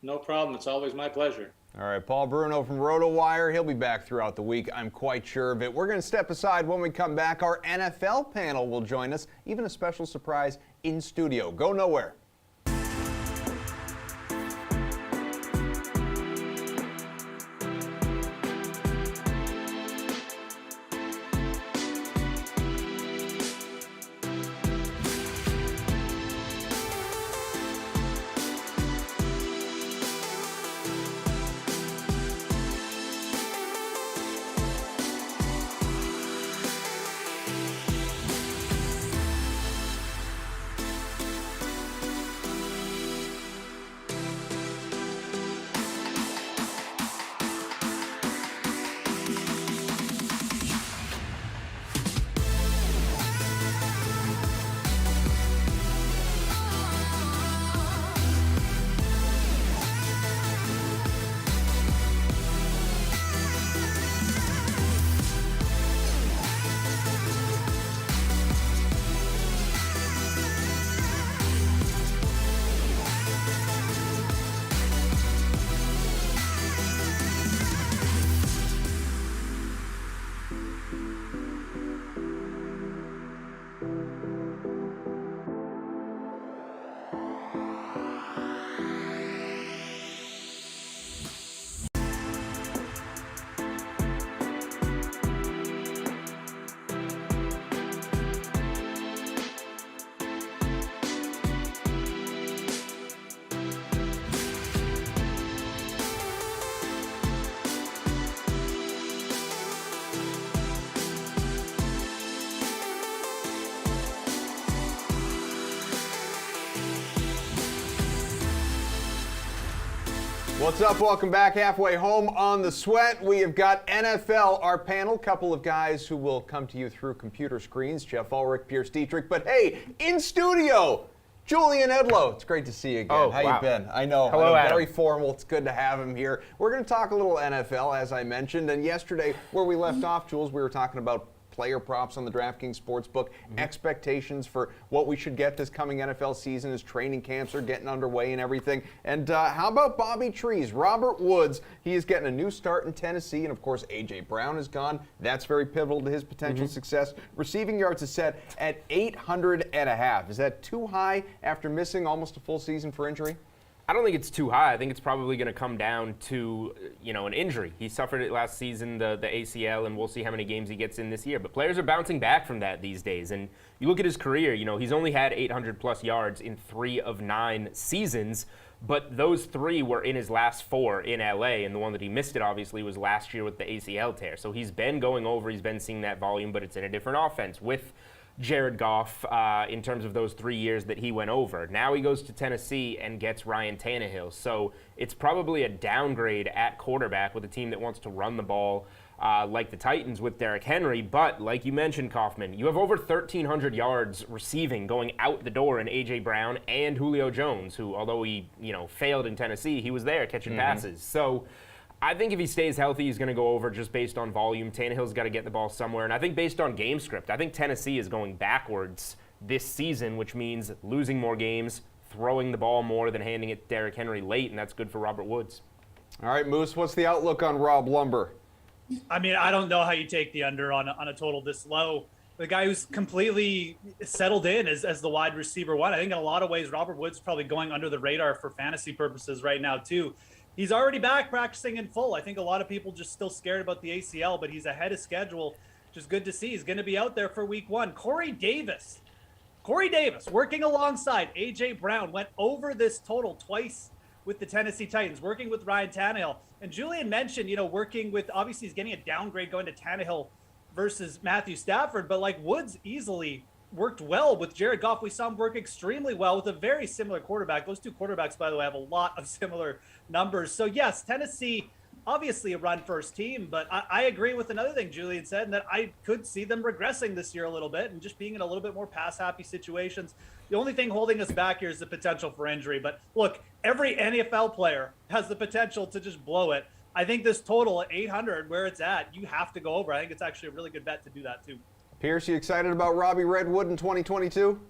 No problem. It's always my pleasure. All right, Paul Bruno from RotoWire. He'll be back throughout the week. I'm quite sure of it. We're going to step aside when we come back. Our NFL panel will join us. Even a special surprise in studio. Go nowhere. What's up? Welcome back. Halfway home on the Sweat. We have got NFL, our panel, couple of guys who will come to you through computer screens. Jeff Ulrich, Pierce Dietrich. But hey, in studio, Julian Edlow. It's great to see you again. Oh, How wow. you been? I know. Hello, Adam. Very formal. It's good to have him here. We're going to talk a little NFL, as I mentioned. And yesterday, where we left off, Jules, we were talking about player props on the DraftKings Sportsbook, expectations for what we should get this coming NFL season as training camps are getting underway and everything. And how about Bobby Trees? Robert Woods, he is getting a new start in Tennessee, and of course A.J. Brown is gone. That's very pivotal to his potential success. Receiving yards is set at 800.5. Is that too high after missing almost a full season for injury? I don't think it's too high. I think it's probably going to come down to, an injury. He suffered it last season, the ACL, and we'll see how many games he gets in this year. But players are bouncing back from that these days. And you look at his career, he's only had 800-plus yards in 3 of 9 seasons, but those 3 were in his last 4 in L.A., and the one that he missed it, obviously, was last year with the ACL tear. So he's been going over, he's been seeing that volume, but it's in a different offense with Jared Goff in terms of those 3 years that he went over. Now he goes to Tennessee and gets Ryan Tannehill. So it's probably a downgrade at quarterback with a team that wants to run the ball like the Titans with Derrick Henry. But like you mentioned, Kaufman, you have over 1,300 yards receiving going out the door in A.J. Brown and Julio Jones, who, although he failed in Tennessee, he was there catching passes. So I think if he stays healthy, he's going to go over just based on volume. Tannehill's got to get the ball somewhere. And I think based on game script, I think Tennessee is going backwards this season, which means losing more games, throwing the ball more than handing it to Derrick Henry late, and that's good for Robert Woods. All right, Moose, what's the outlook on Rob Lumber? I mean, I don't know how you take the under on a total this low. The guy who's completely settled in as the wide receiver one. I think in a lot of ways, Robert Woods is probably going under the radar for fantasy purposes right now, too. He's already back practicing in full. I think a lot of people just still scared about the ACL, but he's ahead of schedule, which is good to see. He's going to be out there for week 1. Corey Davis, working alongside A.J. Brown, went over this total twice with the Tennessee Titans, working with Ryan Tannehill. And Julian mentioned, working with, obviously he's getting a downgrade going to Tannehill versus Matthew Stafford, but like Woods easily worked well with Jared Goff. We saw him work extremely well with a very similar quarterback. Those 2 quarterbacks, by the way, have a lot of similar numbers. So yes, Tennessee, obviously a run-first team, but I agree with another thing Julian said, and that I could see them regressing this year a little bit and just being in a little bit more pass-happy situations. The only thing holding us back here is the potential for injury. But look, every NFL player has the potential to just blow it. I think this total at 800, where it's at, you have to go over. I think it's actually a really good bet to do that too. Pierce, you excited about Robbie Redwood in 2022?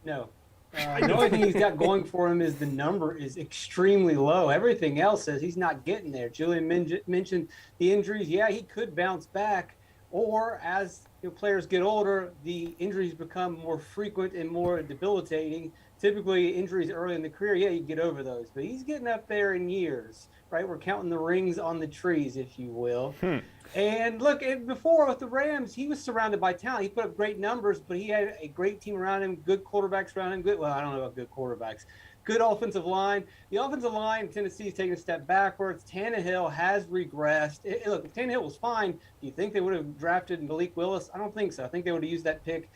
No. The only thing he's got going for him is the number is extremely low. Everything else says he's not getting there. Julian mentioned the injuries. Yeah, he could bounce back. Or as players get older, the injuries become more frequent and more debilitating. Typically, injuries early in the career, yeah, you get over those. But he's getting up there in years, right? We're counting the rings on the trees, if you will. And look, before with the Rams, he was surrounded by talent. He put up great numbers, but he had a great team around him, good quarterbacks around him. I don't know about good quarterbacks. Good offensive line. The offensive line in Tennessee is taking a step backwards. Tannehill has regressed. Look, if Tannehill was fine, do you think they would have drafted Malik Willis? I don't think so. I think they would have used that pick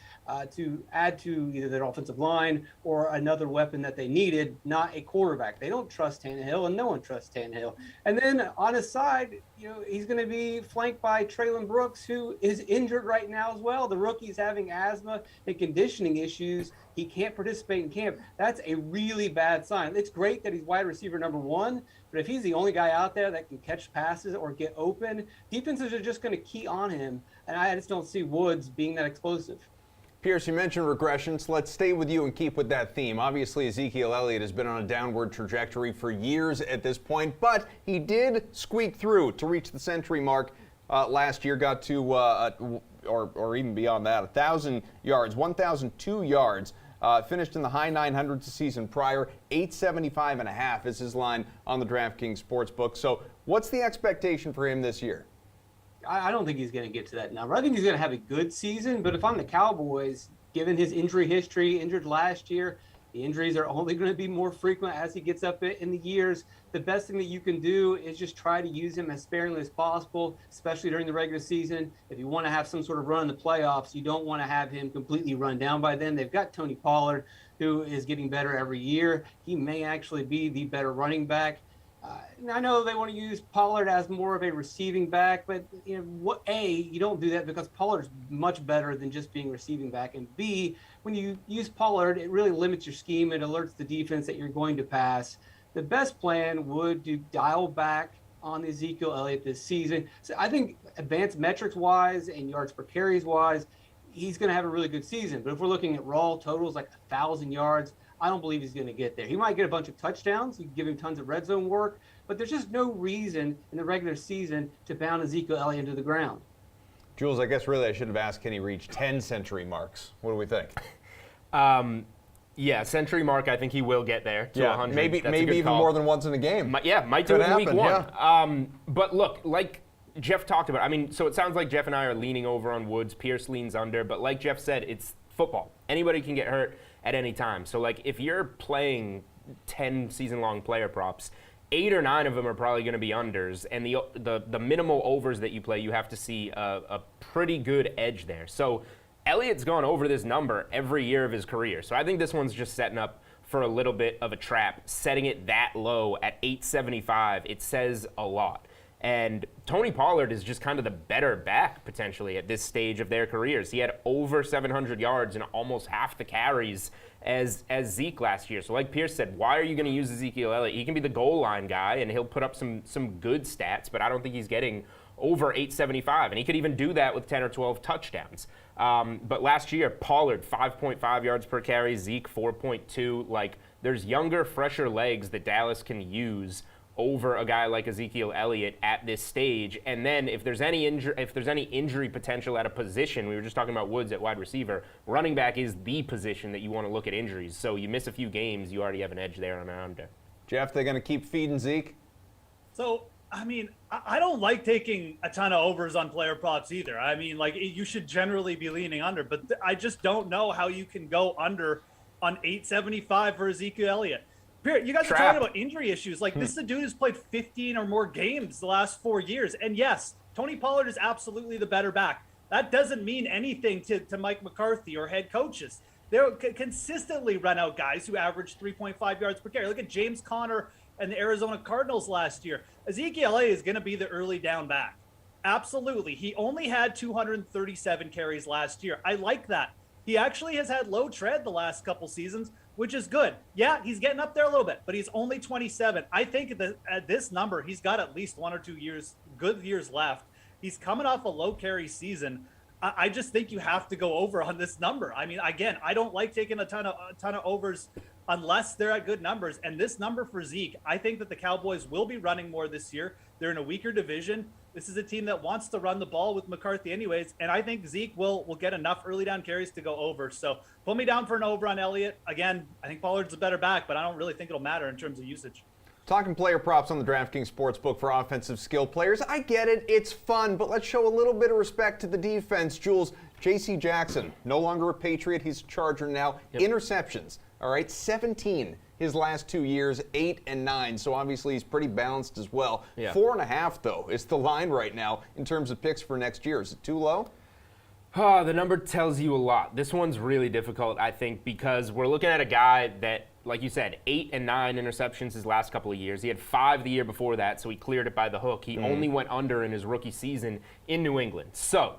to add to either their offensive line or another weapon that they needed, not a quarterback. They don't trust Tannehill, and no one trusts Tannehill. And then on his side, he's going to be flanked by Traylon Brooks, who is injured right now as well. The rookie's having asthma and conditioning issues. He can't participate in camp. That's a really bad sign. It's great that he's wide receiver number 1, but if he's the only guy out there that can catch passes or get open, defenses are just going to key on him, and I just don't see Woods being that explosive. Pierce, you mentioned regressions. Let's stay with you and keep with that theme. Obviously, Ezekiel Elliott has been on a downward trajectory for years at this point, but he did squeak through to reach the century mark last year, got to, or even beyond that, 1,000 yards, 1,002 yards. Finished in the high 900s the season prior. 875.5 is his line on the DraftKings Sportsbook. So what's the expectation for him this year? I don't think he's going to get to that number. I think he's going to have a good season, but if I'm the Cowboys, given his injury history, injured last year, the injuries are only going to be more frequent as he gets up in the years. The best thing that you can do is just try to use him as sparingly as possible, especially during the regular season. If you want to have some sort of run in the playoffs, you don't want to have him completely run down by then. They've got Tony Pollard, who is getting better every year. He may actually be the better running back. I know they want to use Pollard as more of a receiving back, but you don't do that because Pollard's much better than just being receiving back. And B, when you use Pollard, it really limits your scheme. It alerts the defense that you're going to pass. The best plan would to dial back on Ezekiel Elliott this season. So I think advanced metrics wise and yards per carries wise, he's going to have a really good season. But if we're looking at raw totals like 1,000 yards, I don't believe he's going to get there. He might get a bunch of touchdowns. You can give him tons of red zone work, but there's just no reason in the regular season to pound Ezekiel Elliott into the ground. Jules, I guess really I should have asked, can he reach 10 century marks? What do we think? Yeah, century mark, I think he will get there to 100. Maybe That's a even good call. more than once in a game. Might do Could it in week happen, one. yeah. But look, like Jeff talked about, so it sounds like Jeff and I are leaning over on Woods. Pierce leans under. But like Jeff said, it's football. Anybody can get hurt at any time. So, like, if you're playing 10 season-long player props, 8 or 9 of them are probably going to be unders. And the minimal overs that you play, you have to see a pretty good edge there. So Elliott's gone over this number every year of his career. So I think this one's just setting up for a little bit of a trap. Setting it that low at 875, it says a lot. And Tony Pollard is just kind of the better back potentially at this stage of their careers. He had over 700 yards and almost half the carries as Zeke last year. So like Pierce said, why are you going to use Ezekiel Elliott? He can be the goal line guy and he'll put up some good stats, but I don't think he's getting over 875. And he could even do that with 10 or 12 touchdowns. But last year, Pollard, 5.5 yards per carry, Zeke, 4.2. Like, there's younger, fresher legs that Dallas can use over a guy like Ezekiel Elliott at this stage. And then if there's any injury potential at a position, we were just talking about Woods at wide receiver, running back is the position that you want to look at injuries. So you miss a few games, you already have an edge there on an under. Jeff, they're going to keep feeding Zeke? So, I don't like taking a ton of overs on player props either. You should generally be leaning under, but I just don't know how you can go under on 875 for Ezekiel Elliott. You guys are talking about injury issues. This is a dude who's played 15 or more games the last 4 years. And yes, Tony Pollard is absolutely the better back. That doesn't mean anything to Mike McCarthy or head coaches. They'll consistently run out guys who average 3.5 yards per carry. Look at James Conner and the Arizona Cardinals last year. Ezekiel Elliott is going to be the early down back. Absolutely. He only had 237 carries last year. I like that. He actually has had low tread the last couple seasons, which is good. Yeah, he's getting up there a little bit, but he's only 27. I think at this number, he's got at least 1 or 2 good years left. He's coming off a low carry season. I just think you have to go over on this number. Again, I don't like taking a ton of overs unless they're at good numbers. And this number for Zeke, I think that the Cowboys will be running more this year. They're in a weaker division. This is a team that wants to run the ball with McCarthy anyways, and I think Zeke will get enough early down carries to go over. So pull me down for an over on Elliott. Again, I think Pollard's a better back, but I don't really think it'll matter in terms of usage. Talking player props on the DraftKings Sportsbook for offensive skill players. I get it, it's fun, but let's show a little bit of respect to the defense. Jules, J.C. Jackson, no longer a Patriot, he's a Charger now. Yep. Interceptions, all right, 17 his last 2 years, 8 and 9. So obviously he's pretty balanced as well. Yeah. 4.5 though is the line right now in terms of picks for next year. Is it too low? The number tells you a lot. This one's really difficult, I think, because we're looking at a guy that, like you said, 8 and 9 interceptions his last couple of years. He had 5 the year before that, so he cleared it by the hook. He only went under in his rookie season in New England. So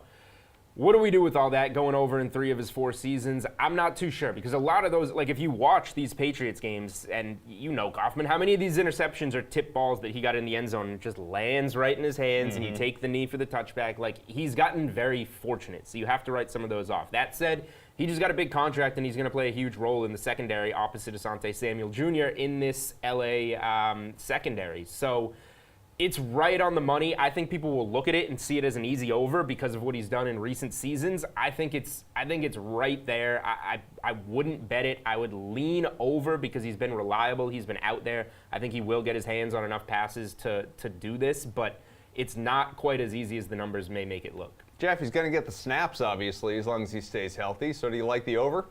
what do we do with all that going over in 3 of his 4 seasons? I'm not too sure, because a lot of those, like if you watch these Patriots games, and you know Kaufman, how many of these interceptions are tip balls that he got in the end zone and it just lands right in his hands and you take the knee for the touchback? Like, he's gotten very fortunate, so you have to write some of those off. That said, he just got a big contract and he's going to play a huge role in the secondary opposite Asante Samuel Jr. in this LA secondary. So it's right on the money. I think people will look at it and see it as an easy over because of what he's done in recent seasons. I think it's right there. I wouldn't bet it. I would lean over because he's been reliable. He's been out there. I think he will get his hands on enough passes to do this, but it's not quite as easy as the numbers may make it look. Jeff, he's going to get the snaps, obviously, as long as he stays healthy. So do you like the over?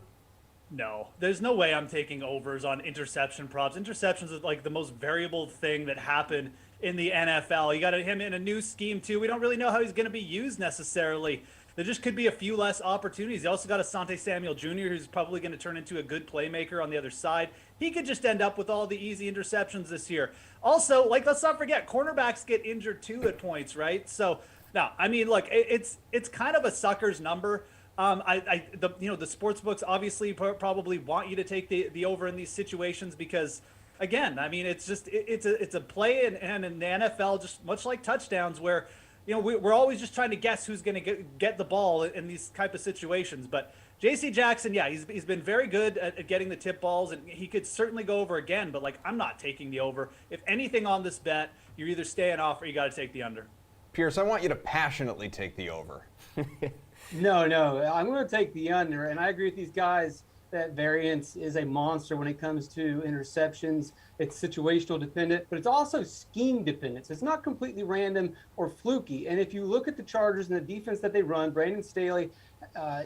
No, there's no way I'm taking overs on interception props. Interceptions is like the most variable thing that happened in the NFL. You got him in a new scheme, too. We don't really know how he's going to be used necessarily. there just could be a few less opportunities. They also got Asante Samuel Jr., who's probably going to turn into a good playmaker on the other side. He could just end up with all the easy interceptions this year. Also, like, let's not forget, cornerbacks get injured too at points, right? So, no, I mean, look, it's kind of a sucker's number. The sports books obviously probably want you to take the over in these situations because, again, I mean, it's a play and in the NFL, just much like touchdowns, where we're always just trying to guess who's going to get the ball in these type of situations. But J.C. Jackson, yeah, he's been very good at getting the tip balls, and he could certainly go over again. But like, I'm not taking the over. If anything on this bet, you're either staying off or you got to take the under. Pierce, I want you to passionately take the over. No, I'm going to take the under, and I agree with these guys that variance is a monster when it comes to interceptions. It's situational dependent, but it's also scheme dependent. So it's not completely random or fluky. And if you look at the Chargers and the defense that they run, Brandon Staley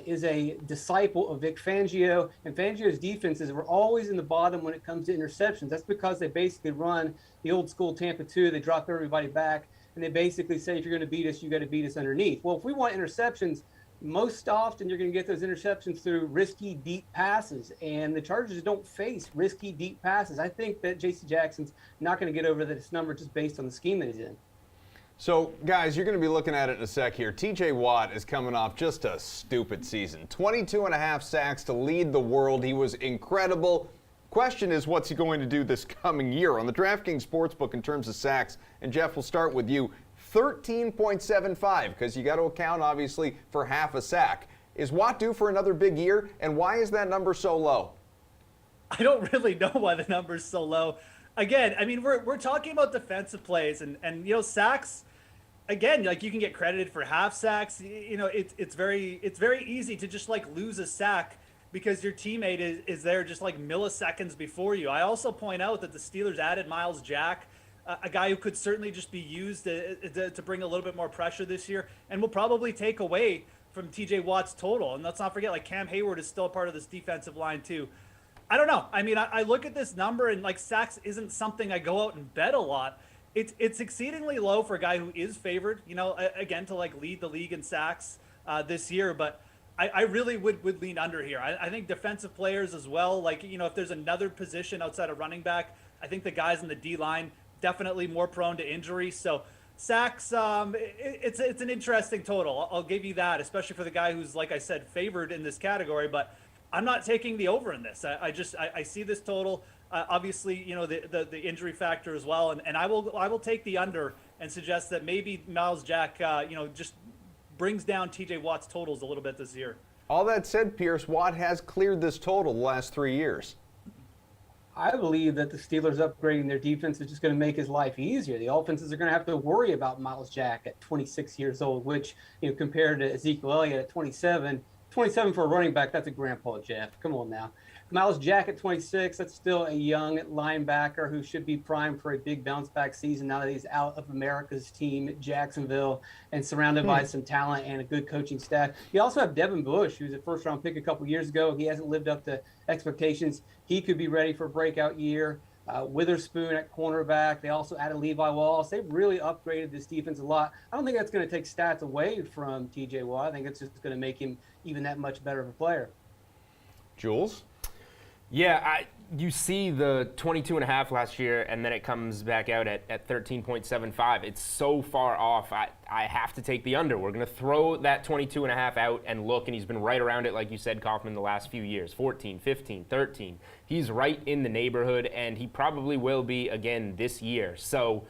is a disciple of Vic Fangio, and Fangio's defenses were always in the bottom when it comes to interceptions. That's because they basically run the old school Tampa 2. They drop everybody back, and they basically say, if you're going to beat us, you got to beat us underneath. Well, if we want interceptions, most often you're going to get those interceptions through risky deep passes, and the Chargers don't face risky deep passes. I think that J.C. Jackson's not going to get over this number just based on the scheme that he's in. So, guys, you're going to be looking at it in a sec here. T.J. Watt is coming off just a stupid season. 22.5 sacks to lead the world. He was incredible. Question is, what's he going to do this coming year? On the DraftKings Sportsbook in terms of sacks, and Jeff, we'll start with you. 13.75, because you got to account, obviously, for half a sack. Is Watt due for another big year, and why is that number so low? I don't really know why the number's so low. Again, I mean, we're talking about defensive plays, and sacks. Again, like, you can get credited for half sacks. It's very easy to just like lose a sack because your teammate is there just like milliseconds before you. I also point out that the Steelers added Miles Jack, a guy who could certainly just be used to bring a little bit more pressure this year, and will probably take away from TJ Watt's total. And let's not forget, like, Cam Hayward is still a part of this defensive line too. I don't know. I mean, I look at this number, and like, sacks isn't something I go out and bet a lot. It's exceedingly low for a guy who is favored, again, to like lead the league in sacks this year. But I really would lean under here. I think defensive players as well, like, if there's another position outside of running back, I think the guys in the D line definitely more prone to injury. So sacks, it's an interesting total. I'll give you that, especially for the guy who's, like I said, favored in this category. But I'm not taking the over in this. I see this total. Obviously, the injury factor as well, and I will take the under and suggest that maybe Miles Jack, just brings down TJ Watt's totals a little bit this year. All that said, Pierce, Watt has cleared this total the last 3 years. I believe that the Steelers upgrading their defense is just going to make his life easier. The offenses are going to have to worry about Miles Jack at 26 years old, which, compared to Ezekiel Elliott at 27 for a running back, that's a grandpa, Jeff. Come on now. Miles Jack at 26, that's still a young linebacker who should be primed for a big bounce-back season now that he's out of America's team, Jacksonville, and surrounded by some talent and a good coaching staff. You also have Devin Bush, who's a first-round pick a couple years ago. He hasn't lived up to expectations. He could be ready for a breakout year. Witherspoon at cornerback. They also added Levi Wallace. They've really upgraded this defense a lot. I don't think that's going to take stats away from TJ Watt. I think it's just going to make him even that much better of a player. Jules? Yeah, you see the 22.5 last year, and then it comes back out at 13.75. It's so far off. I have to take the under. We're going to throw that 22.5 out and look, and he's been right around it, like you said, Kaufman, the last few years. 14, 15, 13. He's right in the neighborhood, and he probably will be again this year. So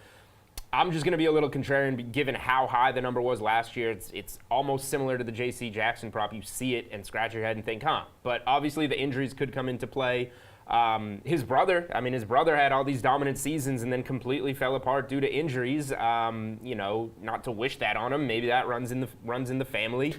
I'm just going to be a little contrarian, given how high the number was last year. It's almost similar to the J.C. Jackson prop. You see it and scratch your head and think, But obviously the injuries could come into play. His brother had all these dominant seasons and then completely fell apart due to injuries. Not to wish that on him. Maybe that runs in the family,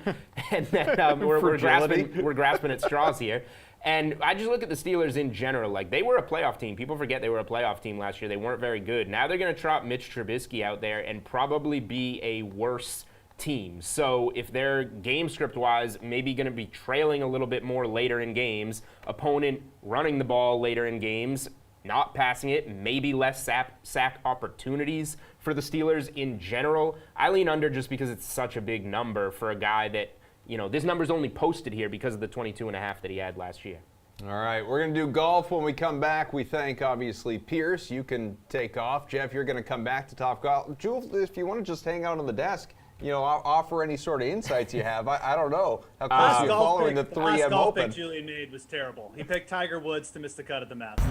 and then we're grasping at straws here. And I just look at the Steelers in general. Like, they were a playoff team. People forget they were a playoff team last year. They weren't very good. Now they're going to trot Mitch Trubisky out there and probably be a worse team. So if they're game script-wise maybe going to be trailing a little bit more later in games, opponent running the ball later in games, not passing it, maybe less sack opportunities for the Steelers in general, I lean under just because it's such a big number for a guy that this number's only posted here because of the 22.5 that he had last year. All right, we're going to do golf when we come back. We thank, obviously, Pierce. You can take off. Jeff, you're going to come back to Top Golf. Jules, if you want to just hang out on the desk, offer any sort of insights you have. I don't know how close you're following the 3M golf Open. pick Julian made was terrible. He picked Tiger Woods to miss the cut at the Masters.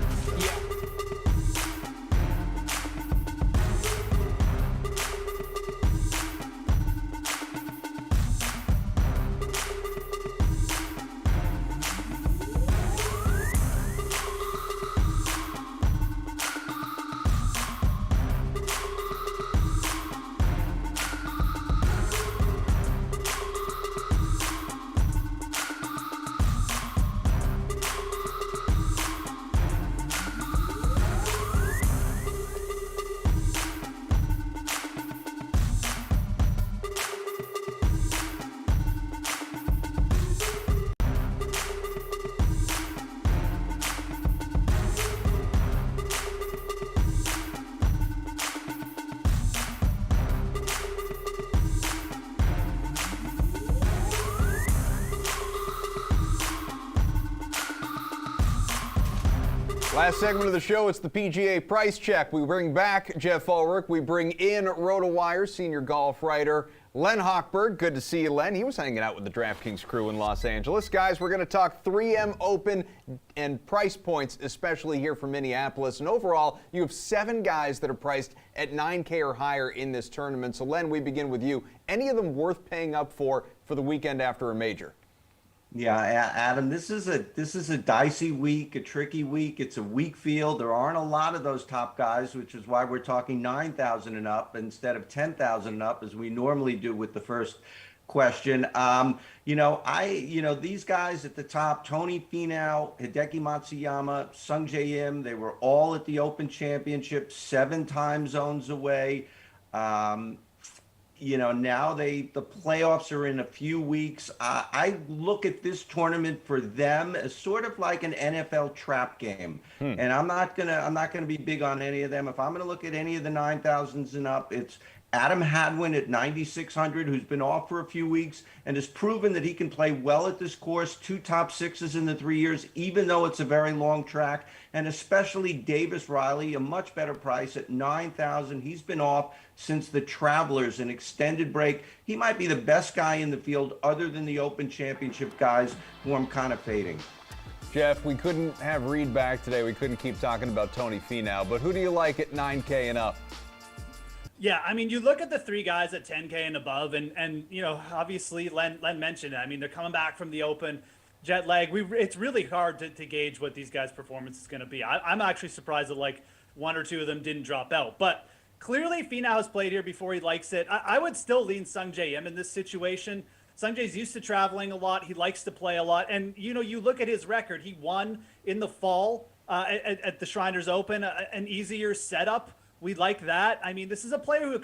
Last segment of the show, it's the PGA Price Check. We bring back Jeff Ulrich. We bring in RotoWire senior golf writer Len Hochberg. Good to see you, Len. He was hanging out with the DraftKings crew in Los Angeles. Guys, we're going to talk 3M Open and price points, especially here from Minneapolis. And overall, you have 7 guys that are priced at $9K or higher in this tournament. So, Len, we begin with you. Any of them worth paying up for the weekend after a major? Yeah, Adam, this is a dicey week, a tricky week. It's a weak field. There aren't a lot of those top guys, which is why we're talking 9,000 and up instead of 10,000 and up, as we normally do with the first question. These guys at the top, Tony Finau, Hideki Matsuyama, Sung Jae Im, they were all at the Open Championship, 7 time zones away. Now the playoffs are in a few weeks. I look at this tournament for them as sort of like an NFL trap game. And I'm not gonna be big on any of them. If I'm gonna look at any of the 9,000s and up, it's Adam Hadwin at 9,600, who's been off for a few weeks and has proven that he can play well at this course. 2 top 6s in the 3 years, even though it's a very long track. And especially Davis Reilly, a much better price at 9,000. He's been off since the Travelers, an extended break. He might be the best guy in the field other than the Open Championship guys who I'm kind of fading. Jeff, we couldn't have Reed back today. We couldn't keep talking about Tony Finau, but who do you like at 9K and up? Yeah, I mean, you look at the 3 guys at 10K and above, and obviously Len mentioned it. I mean, they're coming back from the Open, jet lag. It's really hard to gauge what these guys' performance is going to be. I'm actually surprised that 1 or 2 of them didn't drop out. But clearly, Finau has played here before. He likes it. I would still lean Sung Jae Im in this situation. Sung Jae's used to traveling a lot. He likes to play a lot. And, you look at his record. He won in the fall at the Shriners Open, an easier setup. We like that. I mean, this is a player who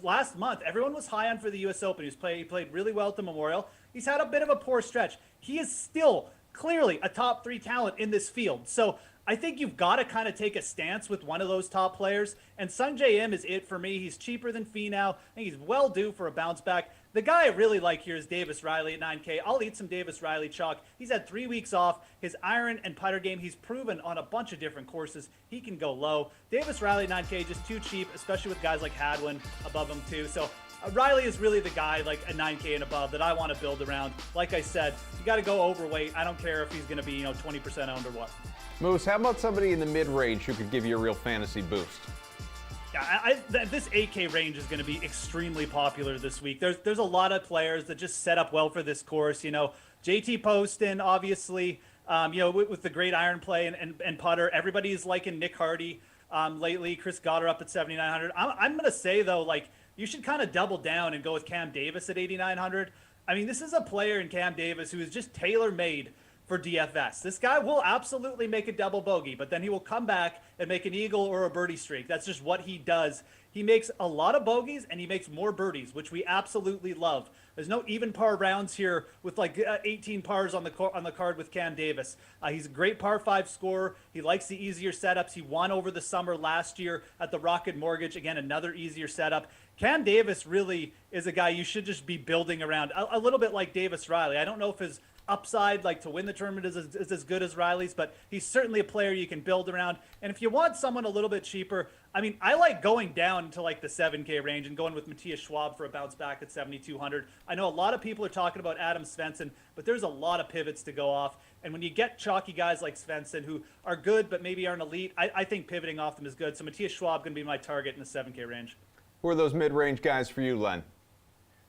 last month, everyone was high on for the U.S. Open. He played really well at the Memorial. He's had a bit of a poor stretch. He is still clearly a top 3 talent in this field. So I think you've got to kind of take a stance with one of those top players. And Sung Jae Im is it for me. He's cheaper than Finau. I think he's well due for a bounce back. The guy I really like here is Davis Reilly at 9K. I'll eat some Davis Reilly chalk. He's had 3 weeks off. His iron and putter game, he's proven on a bunch of different courses. He can go low. Davis Reilly at 9K, just too cheap, especially with guys like Hadwin above him too. So Reilly is really the guy at 9K and above that I want to build around. Like I said, you got to go overweight. I don't care if he's going to be 20% owned or what. Moose, how about somebody in the mid-range who could give you a real fantasy boost? Yeah, this 8K range is going to be extremely popular this week. There's a lot of players that just set up well for this course. JT Poston, obviously, with the great iron play and putter. Everybody's liking Nick Hardy lately. Chris Goddard up at 7,900. I'm going to say, though, you should kind of double down and go with Cam Davis at 8,900. I mean, this is a player in Cam Davis who is just tailor-made for DFS. This guy will absolutely make a double bogey, but then he will come back and make an eagle or a birdie streak. That's just what he does. He makes a lot of bogeys and he makes more birdies, which we absolutely love. There's no even par rounds here with 18 pars on the card with Cam Davis. He's a great par 5 scorer. He likes the easier setups. He won over the summer last year at the Rocket Mortgage. Again, another easier setup. Cam Davis really is a guy you should just be building around, a little bit like Davis Reilly. I don't know if his upside, like to win the tournament, is as good as Reilly's, but he's certainly a player you can build around. And if you want someone a little bit cheaper, I mean, I like going down to like the 7K range and going with Matthias Schwab for a bounce back at 7,200. I know a lot of people are talking about Adam Svensen, but there's a lot of pivots to go off. And when you get chalky guys like Svensen who are good but maybe aren't elite, I think pivoting off them is good. So Matthias Schwab going to be my target in the 7K range. Who are those mid-range guys for you, Len?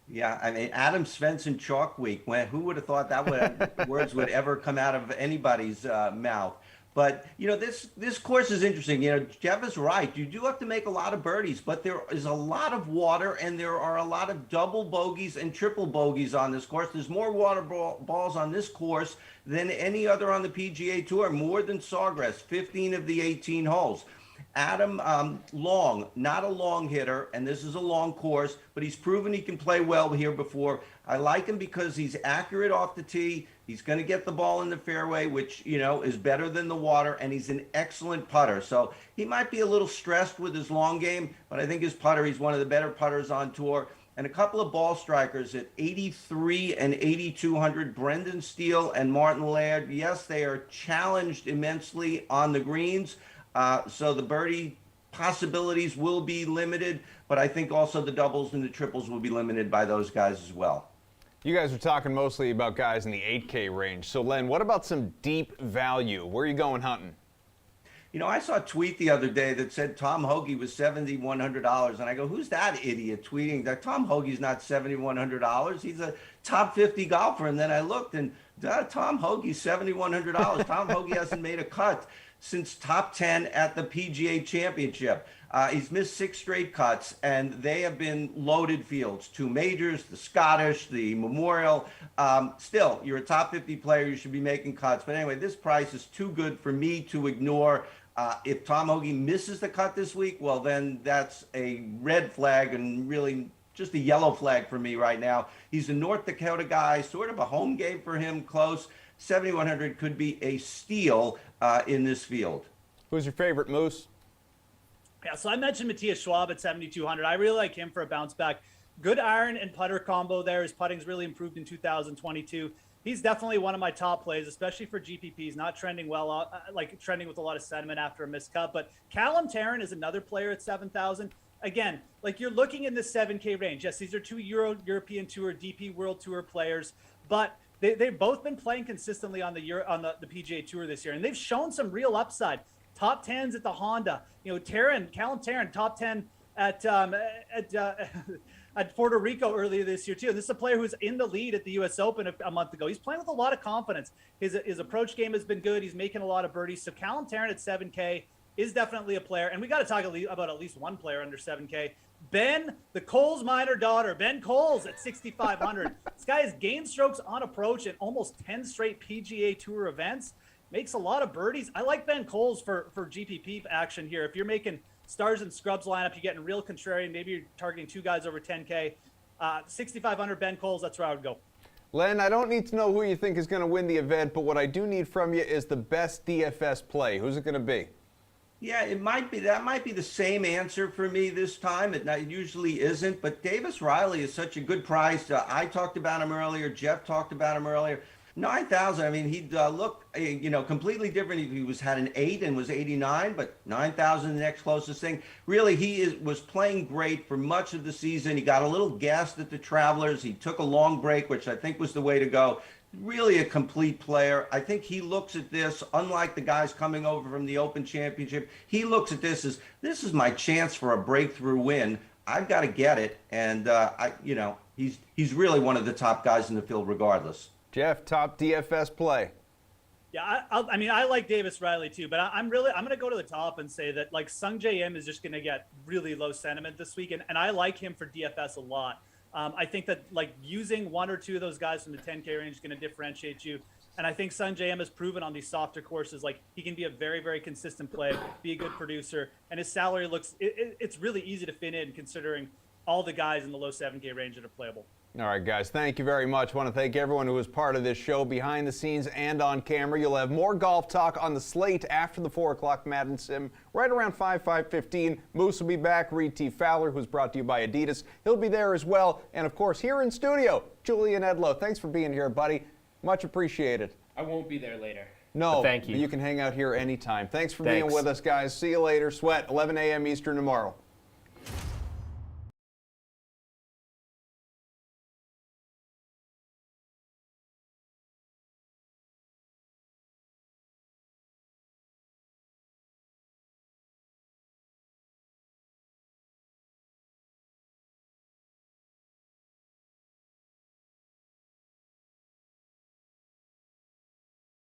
Yeah, I mean, Adam Svensen Chalk Week. Who would have thought that words would ever come out of anybody's mouth? But, you know, this course is interesting. You know, Jeff is right. You do have to make a lot of birdies, but there is a lot of water, and there are a lot of double bogeys and triple bogeys on this course. There's more water balls on this course than any other on the PGA Tour, more than Sawgrass, 15 of the 18 holes. Adam, long, not a long hitter, and this is a long course, but he's proven he can play well here before. I like him because he's accurate off the tee. He's going to get the ball in the fairway, which, you know, is better than the water, and he's an excellent putter. So he might be a little stressed with his long game, but I think his putter, he's one of the better putters on tour. And a couple of ball strikers at 83 and 8,200, Brendan Steele and Martin Laird. Yes, they are challenged immensely on the greens. So the birdie possibilities will be limited, but I think also the doubles and the triples will be limited by those guys as well. You guys are talking mostly about guys in the 8K range. So, Len, what about some deep value? Where are you going hunting? You know, I saw a tweet the other day that said Tom Hoagie was $7,100, and I go, who's that idiot tweeting that Tom Hoagie's not $7,100? He's a top 50 golfer. And then I looked, and Tom Hoagie's $7,100. Tom Hoagie hasn't made a cut since top 10 at the PGA Championship. He's missed 6 straight cuts, and they have been loaded fields. 2 majors, the Scottish, the Memorial. Still, you're a top 50 player. You should be making cuts. But anyway, this price is too good for me to ignore. If Tom Hoagie misses the cut this week, well, then that's a red flag and really just a yellow flag for me right now. He's a North Dakota guy, sort of a home game for him, close. 7,100 could be a steal in this field. Who's your favorite, Moose? Yeah, so I mentioned Matthias Schwab at 7,200. I really like him for a bounce back. Good iron and putter combo there. His putting's really improved in 2022. He's definitely one of my top plays, especially for GPPs. Not trending well, like trending with a lot of sentiment after a missed cut. But Callum Tarrant is another player at 7,000. Again, like you're looking in the 7K range. Yes, these are 2 European Tour, DP World Tour players, but they've both been playing consistently on the PGA Tour this year, and they've shown some real upside. Top 10s at the Honda. You know, Callum Tarrant, top 10 at Puerto Rico earlier this year too. This is a player who's in the lead at the U.S. Open a month ago. He's playing with a lot of confidence. His approach game has been good. He's making a lot of birdies. So Callum Tarrant at 7K is definitely a player, and we got to talk about at least one player under 7K. Ben, the Coles minor daughter, Ben Coles at 6,500. This guy has gained strokes on approach in almost 10 straight PGA Tour events. Makes a lot of birdies. I like Ben Coles for GPP action here. If you're making stars and scrubs lineup, you're getting real contrarian. Maybe you're targeting 2 guys over 10K. 6,500 Ben Coles, that's where I would go. Len, I don't need to know who you think is going to win the event, but what I do need from you is the best DFS play. Who's it going to be? Yeah, it might be. That might be the same answer for me this time. It usually isn't, but Davis Reilly is such a good price. I talked about him earlier. Jeff talked about him earlier. 9,000. I mean, he'd look, completely different if he had an 8 and was 89, but 9,000 the next closest thing. Really, was playing great for much of the season. He got a little gassed at the Travelers. He took a long break, which I think was the way to go. Really a complete player. I think he looks at this, unlike the guys coming over from the Open Championship, he looks at this as, this is my chance for a breakthrough win. I've got to get it. And, he's really one of the top guys in the field regardless. Jeff, top DFS play. Yeah, I like Davis Reilly too, but I'm going to go to the top and say that like Sung J M is just going to get really low sentiment this week, and I like him for DFS a lot. I think that like using 1 or 2 of those guys from the 10K range is going to differentiate you. And I think Sung J M has proven on these softer courses, like he can be a very, very consistent play, be a good producer. And his salary it's really easy to fit in considering all the guys in the low 7K range that are playable. All right, guys, thank you very much. I want to thank everyone who was part of this show behind the scenes and on camera. You'll have more golf talk on the slate after the 4 o'clock Madden Sim, right around 5:15. Moose will be back. Reed T. Fowler, who's brought to you by Adidas, he'll be there as well. And, of course, here in studio, Julian Edlow. Thanks for being here, buddy. Much appreciated. I won't be there later. No, but thank you. You can hang out here anytime. Thanks for being with us, guys. See you later. Sweat, 11 a.m. Eastern tomorrow.